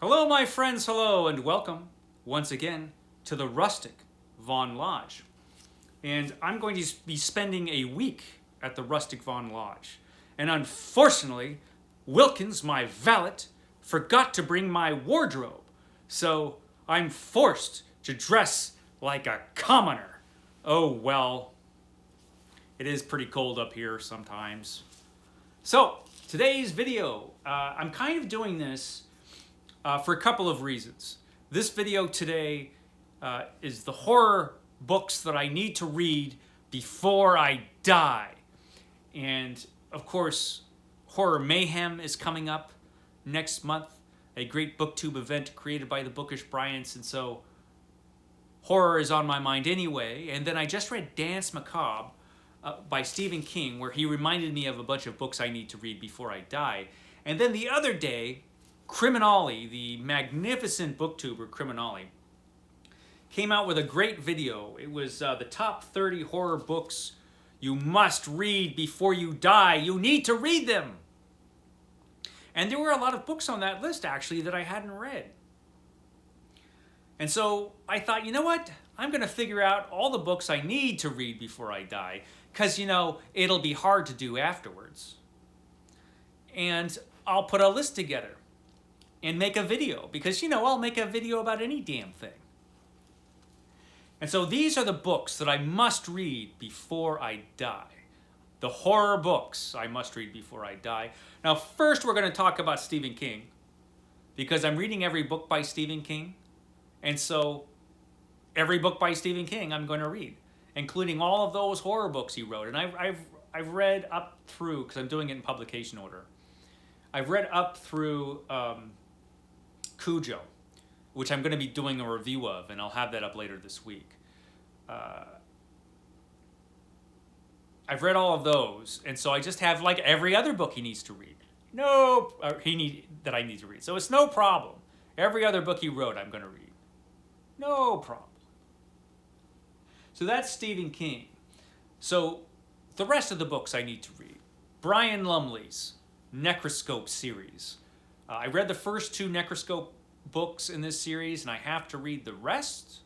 Hello, my friends, hello, and welcome once again to the Rustic Von Lodge. And I'm going to be spending a week at the Rustic Von Lodge. And unfortunately, Wilkins, my valet, forgot to bring my wardrobe. So I'm forced to dress like a commoner. Oh well, it is pretty cold up here sometimes. So today's video, I'm kind of doing this for a couple of reasons. This video today is the horror books that I need to read before I die. And of course, Horror Mayhem is coming up next month, a great booktube event created by the Bookish Bryants, and so horror is on my mind anyway. And then I just read Danse Macabre by Stephen King, where he reminded me of a bunch of books I need to read before I die. And then the other day, CriminOlly, the magnificent booktuber CriminOlly, came out with a great video. It was the top 30 horror books you must read before you die. You need to read them. And there were a lot of books on that list, actually, that I hadn't read. And so I thought, you know what? I'm going to figure out all the books I need to read before I die, because, you know, it'll be hard to do afterwards. And I'll put a list together and make a video, because, you know, I'll make a video about any damn thing. And so these are the books that I must read before I die. The horror books I must read before I die. Now, first we're going to talk about Stephen King, because I'm reading every book by Stephen King. And so every book by Stephen King I'm going to read, including all of those horror books he wrote. And I've read up through, because I'm doing it in publication order, I've read up through Cujo, which I'm going to be doing a review of, and I'll have that up later this week. I've read all of those, and so I just have like every other book he needs to read. That I need to read. So it's no problem. Every other book he wrote, I'm going to read. No problem. So that's Stephen King. So the rest of the books I need to read. Brian Lumley's Necroscope series. I read the first two Necroscope books in this series, and I have to read the rest.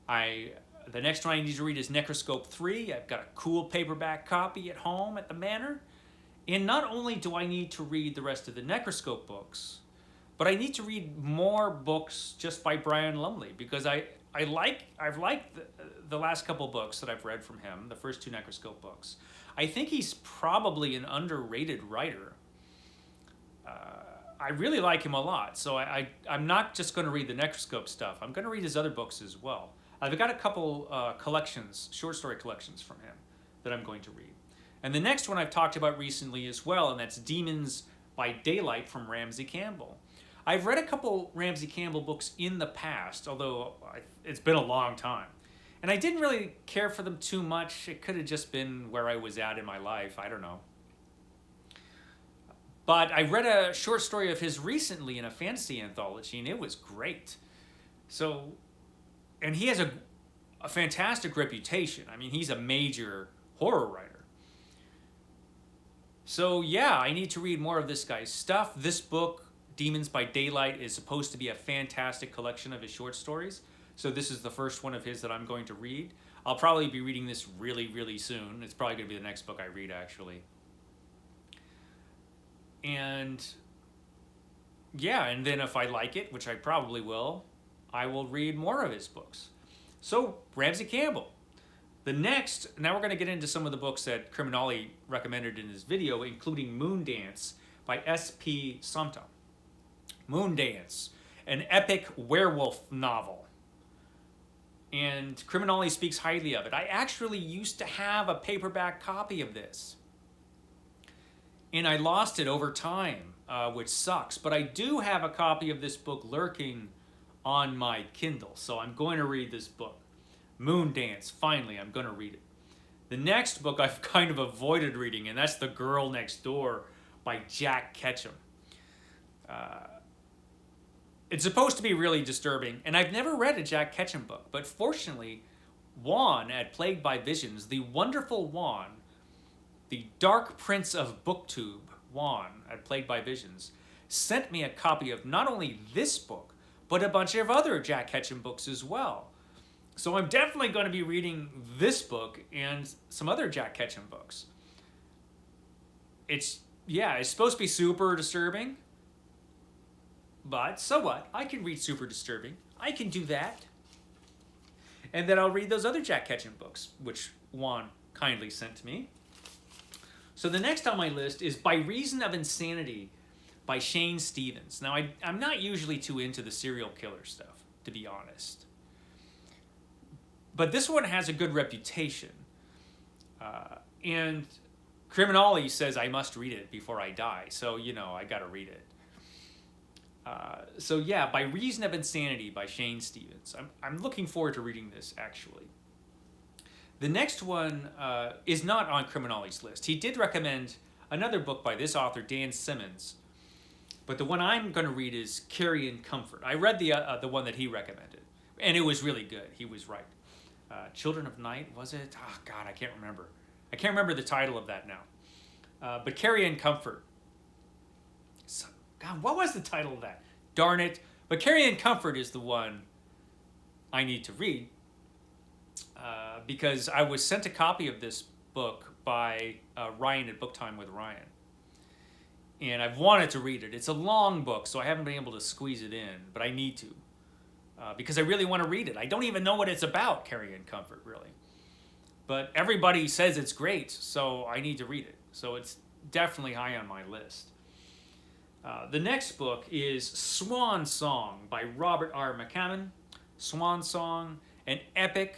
The next one I need to read is Necroscope 3. I've got a cool paperback copy at home at the manor. And not only do I need to read the rest of the Necroscope books, but I need to read more books just by Brian Lumley, because I've liked the last couple books that I've read from him, the first two Necroscope books. I think he's probably an underrated writer. I really like him a lot, so I'm not just going to read the Necroscope stuff. I'm going to read his other books as well. I've got a couple collections, short story collections from him that I'm going to read. And the next one I've talked about recently as well, and that's Demons by Daylight from Ramsey Campbell. I've read a couple Ramsey Campbell books in the past, although it's been a long time. And I didn't really care for them too much. It could have just been where I was at in my life. I don't know. But I read a short story of his recently in a fantasy anthology, and it was great. So, and he has a fantastic reputation. I mean, he's a major horror writer. So yeah, I need to read more of this guy's stuff. This book, Demons by Daylight, is supposed to be a fantastic collection of his short stories. So this is the first one of his that I'm going to read. I'll probably be reading this really, really soon. It's probably going to be the next book I read, actually. And yeah, and then if I like it, which I probably will, I will read more of his books. So, Ramsey Campbell. Now we're going to get into some of the books that CriminOlly recommended in his video, including Moondance by S.P. SOMTOW. Moondance, an epic werewolf novel. And CriminOlly speaks highly of it. I actually used to have a paperback copy of this, and I lost it over time, which sucks. But I do have a copy of this book lurking on my Kindle, so I'm going to read this book. Moondance, finally, I'm going to read it. The next book I've kind of avoided reading, and that's The Girl Next Door by Jack Ketchum. It's supposed to be really disturbing, and I've never read a Jack Ketchum book, but fortunately, Juan at Plagued by Visions, the wonderful Juan, the Dark Prince of Booktube, Juan at Plagued by Visions, sent me a copy of not only this book, but a bunch of other Jack Ketchum books as well. So I'm definitely going to be reading this book and some other Jack Ketchum books. It's supposed to be super disturbing. But so what? I can read super disturbing. I can do that. And then I'll read those other Jack Ketchum books, which Juan kindly sent to me. So the next on my list is By Reason of Insanity by Shane Stevens. Now, I'm not usually too into the serial killer stuff, to be honest. But this one has a good reputation. And CriminOlly says I must read it before I die. So, I got to read it. So yeah, By Reason of Insanity by Shane Stevens. I'm looking forward to reading this, actually. The next one is not on CriminOlly's list. He did recommend another book by this author, Dan Simmons. But the one I'm going to read is CARRION Comfort. I read the one that he recommended, and it was really good. He was right. Children of Night, was it? Oh, God, I can't remember. I can't remember the title of that now. But CARRION Comfort. God, what was the title of that? Darn it. But CARRION Comfort is the one I need to read because I was sent a copy of this book by Ryan at Book Time with Ryan. And I've wanted to read it. It's a long book, so I haven't been able to squeeze it in, but I need to because I really want to read it. I don't even know what it's about, CARRION Comfort, really. But everybody says it's great, so I need to read it. So it's definitely high on my list. The next book is Swan Song by Robert R. McCammon. Swan Song, an epic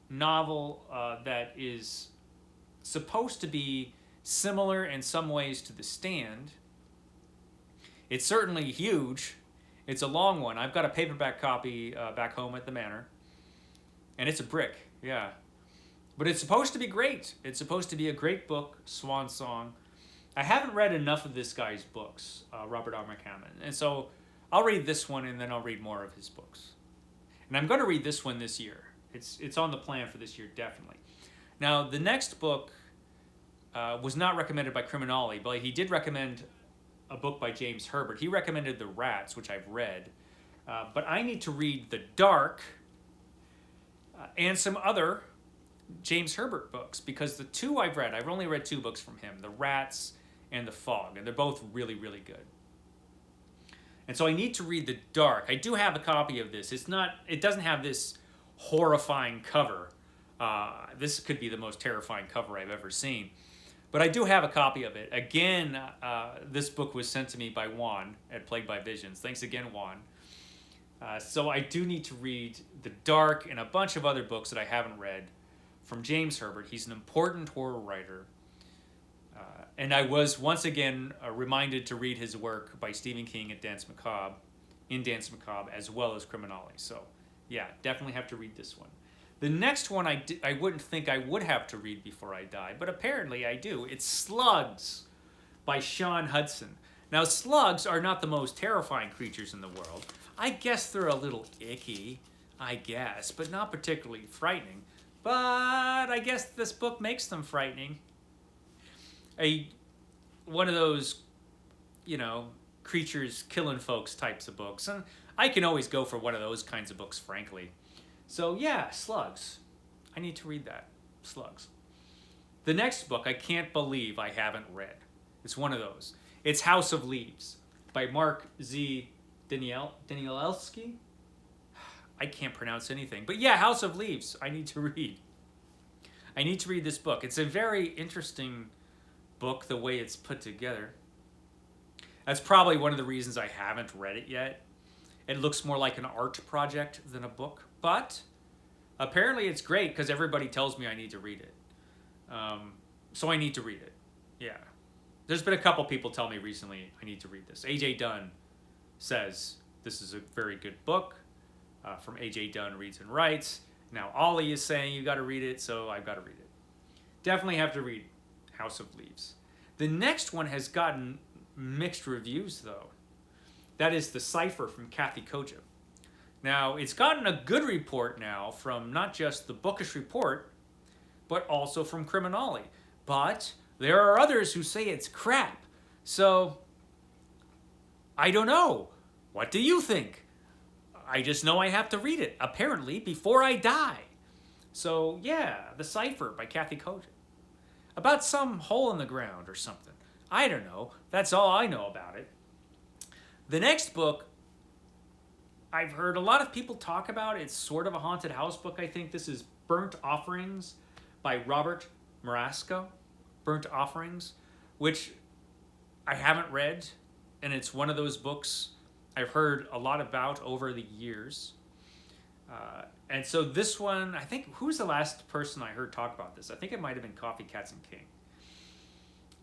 novel that is supposed to be similar in some ways to The Stand. It's certainly huge. It's a long one. I've got a paperback copy back home at the manor. And it's a brick, yeah. But it's supposed to be great. It's supposed to be a great book, Swan Song. I haven't read enough of this guy's books, Robert R. McCammon. And so I'll read this one and then I'll read more of his books. And I'm going to read this one this year. It's on the plan for this year, definitely. Now, the next book was not recommended by CriminOlly, but he did recommend a book by James Herbert. He recommended The Rats, which I've read. But I need to read The Dark and some other James Herbert books, because the two I've read, I've only read two books from him, The Rats and The Fog, and they're both really, really good. And so I need to read The Dark. I do have a copy of this. It doesn't have this horrifying cover. This could be the most terrifying cover I've ever seen. But I do have a copy of it. Again, this book was sent to me by Juan at Plagued by Visions. Thanks again, Juan. So I do need to read The Dark and a bunch of other books that I haven't read from James Herbert. He's an important horror writer. And I was once again reminded to read his work by Stephen King at Danse Macabre, as well as CriminOlly. So yeah, definitely have to read this one. The next one I wouldn't think I would have to read before I die, but apparently I do. It's Slugs by Sean Hudson. Now, slugs are not the most terrifying creatures in the world. I guess they're a little icky, but not particularly frightening. But I guess this book makes them frightening. One of those, creatures killing folks types of books. And I can always go for one of those kinds of books, frankly. So yeah, Slugs. I need to read that. Slugs. The next book I can't believe I haven't read. It's one of those. It's House of Leaves by Mark Z. Danielewski. I can't pronounce anything. But yeah, House of Leaves, I need to read. I need to read this book. It's a very interesting book, the way it's put together. That's probably one of the reasons I haven't read it yet. It looks more like an art project than a book. But apparently it's great because everybody tells me I need to read it. So I need to read it. Yeah. There's been a couple people tell me recently I need to read this. AJ Dunn says this is a very good book. From AJ Dunn Reads and Writes. Now Ollie is saying you got to read it, so I've got to read it. Definitely have to read House of Leaves. The next one has gotten mixed reviews, though. That is The CIPHER from Kathy Koja. Now, it's gotten a good report now from not just the Bookish Report, but also from CriminOlly. But there are others who say it's crap. So I don't know. What do you think? I just know I have to read it, apparently, before I die. So, yeah, The Cipher by KOJI. About some hole in the ground or something. I don't know. That's all I know about it. The next book, I've heard a lot of people talk about. It's sort of a haunted house book, I think. This is Burnt Offerings by Robert MARASCO. Burnt Offerings, which I haven't read, and it's one of those books I've heard a lot about over the years. And so this one, I think, who's the last person I heard talk about this? I think it might have been Coffee, Cats, and King.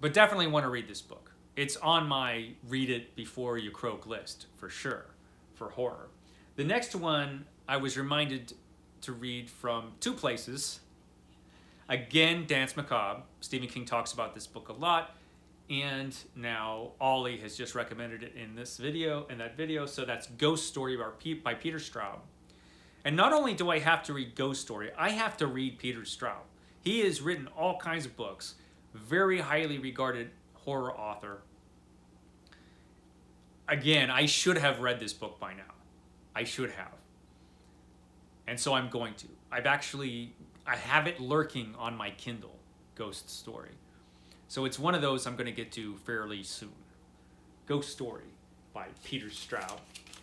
But definitely want to read this book. It's on my read it before you croak list, for sure, for horror. The next one, I was reminded to read from two places. Again, Danse Macabre. Stephen King talks about this book a lot. And now Ollie has just recommended it in this video, in that video. So that's Ghost Story by Peter Straub. And not only do I have to read Ghost Story, I have to read Peter Straub. He has written all kinds of books. Very highly regarded horror author. Again, I should have read this book by now. I should have. And so I'm going to. I have it lurking on my Kindle, Ghost Story. So it's one of those I'm going to get to fairly soon. Ghost Story by Peter Straub.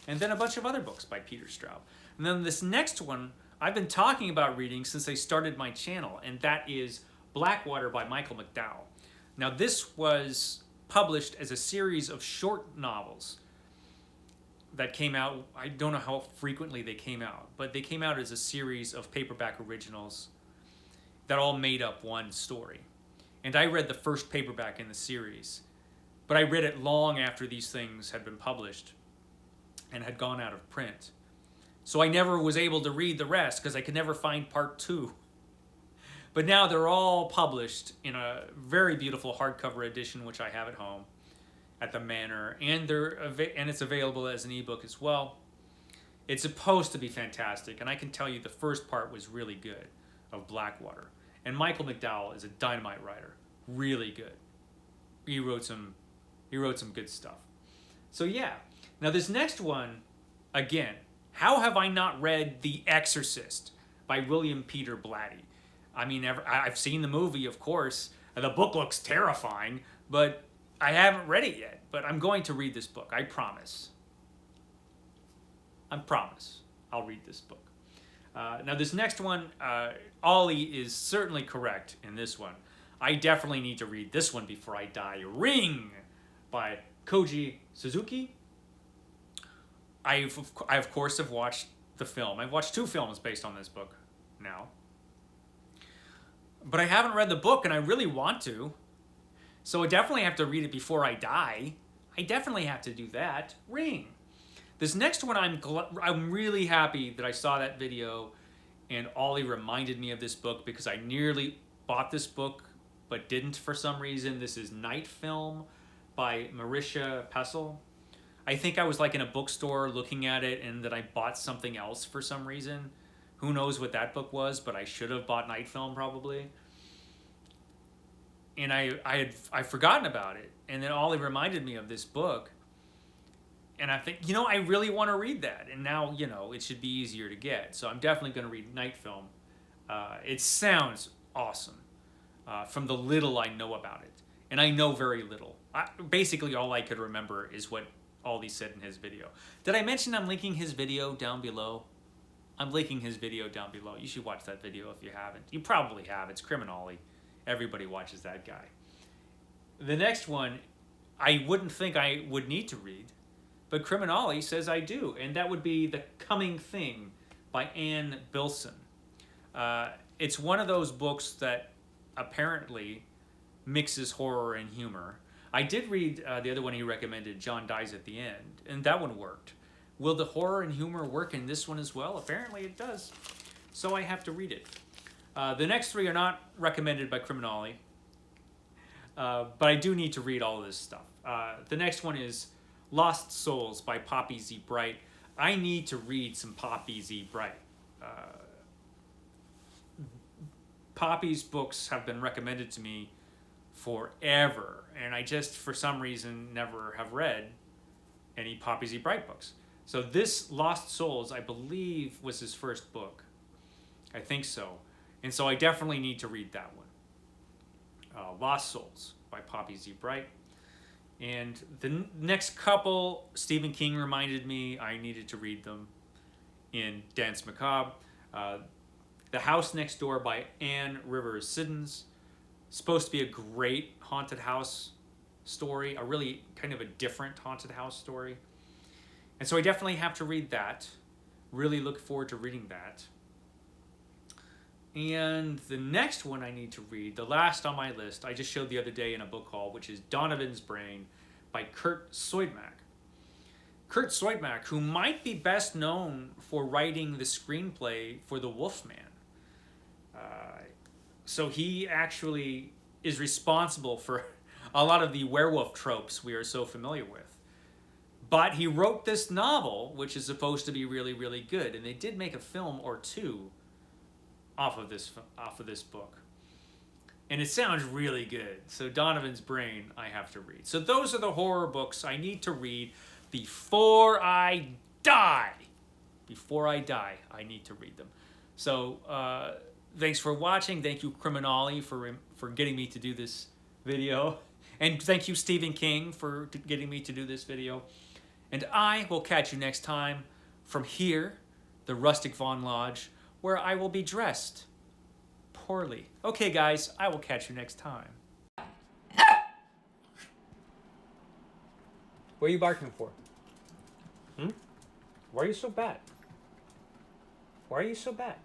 And then a bunch of other books by Peter Straub. And then this next one I've been talking about reading since I started my channel, and that is Blackwater by Michael McDowell. Now this was published as a series of short novels that came out. I don't know how frequently they came out, but they came out as a series of paperback originals that all made up one story. And I read the first paperback in the series, but I read it long after these things had been published and had gone out of print. So I never was able to read the rest because I could never find part 2. But now they're all published in a very beautiful hardcover edition, which I have at home at the Manor, and it's available as an ebook as well. It's supposed to be fantastic, and I can tell you the first part was really good, of Blackwater. And Michael McDowell is a dynamite writer, really good. He wrote some good stuff. So yeah, now this next one, again, how have I not read The Exorcist by William Peter Blatty? I mean, I've seen the movie, of course. The book looks terrifying, but I haven't read it yet. But I'm going to read this book, I promise. I promise I'll read this book. Now this next one, Ollie is certainly correct in this one. I definitely need to read this one before I die. Ring by KOJI Suzuki. I of course have watched the film. I've watched 2 films based on this book now. But I haven't read the book, and I really want to. So I definitely have to read it before I die. I definitely have to do that. Ring. This next one, I'm really happy that I saw that video and Ollie reminded me of this book because I nearly bought this book but didn't for some reason. This is Night Film by Marisha Pessel. I think I was like in a bookstore looking at it and then I bought something else for some reason. Who knows what that book was, but I should have bought Night Film probably. And I'd forgotten about it. And then Ollie reminded me of this book. And I think, I really want to read that. And now, it should be easier to get. So I'm definitely going to read Night Film. It sounds awesome from the little I know about it. And I know very little. Basically, all I could remember is what Ollie said in his video. Did I mention I'm linking his video down below? I'm linking his video down below. You should watch that video if you haven't. You probably have. It's CriminOlly. Everybody watches that guy. The next one, I wouldn't think I would need to read. But CriminOlly says I do, and that would be The Coming Thing by Ann Bilson. It's one of those books that apparently mixes horror and humor. I did read the other one he recommended, John Dies at the End, and that one worked. Will the horror and humor work in this one as well? Apparently it does. So I have to read it. The next 3 are not recommended by CriminOlly, but I do need to read all of this stuff. The next one is Lost Souls by POPPYZ BRITE. I need to read some POPPYZ BRITE. Poppy's books have been recommended to me forever, and I just, for some reason, never have read any POPPYZ BRITE books. So this Lost Souls, I believe, was his first book. I think so. And so I definitely need to read that one. Lost Souls by POPPYZ BRITE. And the next couple, Stephen King reminded me I needed to read them in Dance Macabre. The House Next Door by Anne Rivers Siddons. Supposed to be a great haunted house story, a really kind of a different haunted house story. And so I definitely have to read that. Really look forward to reading that. And the next one I need to read, the last on my list, I just showed the other day in a book haul, which is Donovan's Brain by Kurt Soidmak. Kurt Soidmak, who might be best known for writing the screenplay for The Wolfman. So he actually is responsible for a lot of the werewolf tropes we are so familiar with. But he wrote this novel, which is supposed to be really, really good. And they did make a film or two off of this book. And it sounds really good. So Donovan's Brain, I have to read. So those are the horror books I need to read before I die. Before I die, I need to read them. So thanks for watching. Thank you, CriminOlly, for getting me to do this video. And thank you, Stephen King, for getting me to do this video. And I will catch you next time from here, the Rustic Von Lodge, where I will be dressed poorly. Okay, guys, I will catch you next time. What are you barking for? Why are you so bad? Why are you so bad?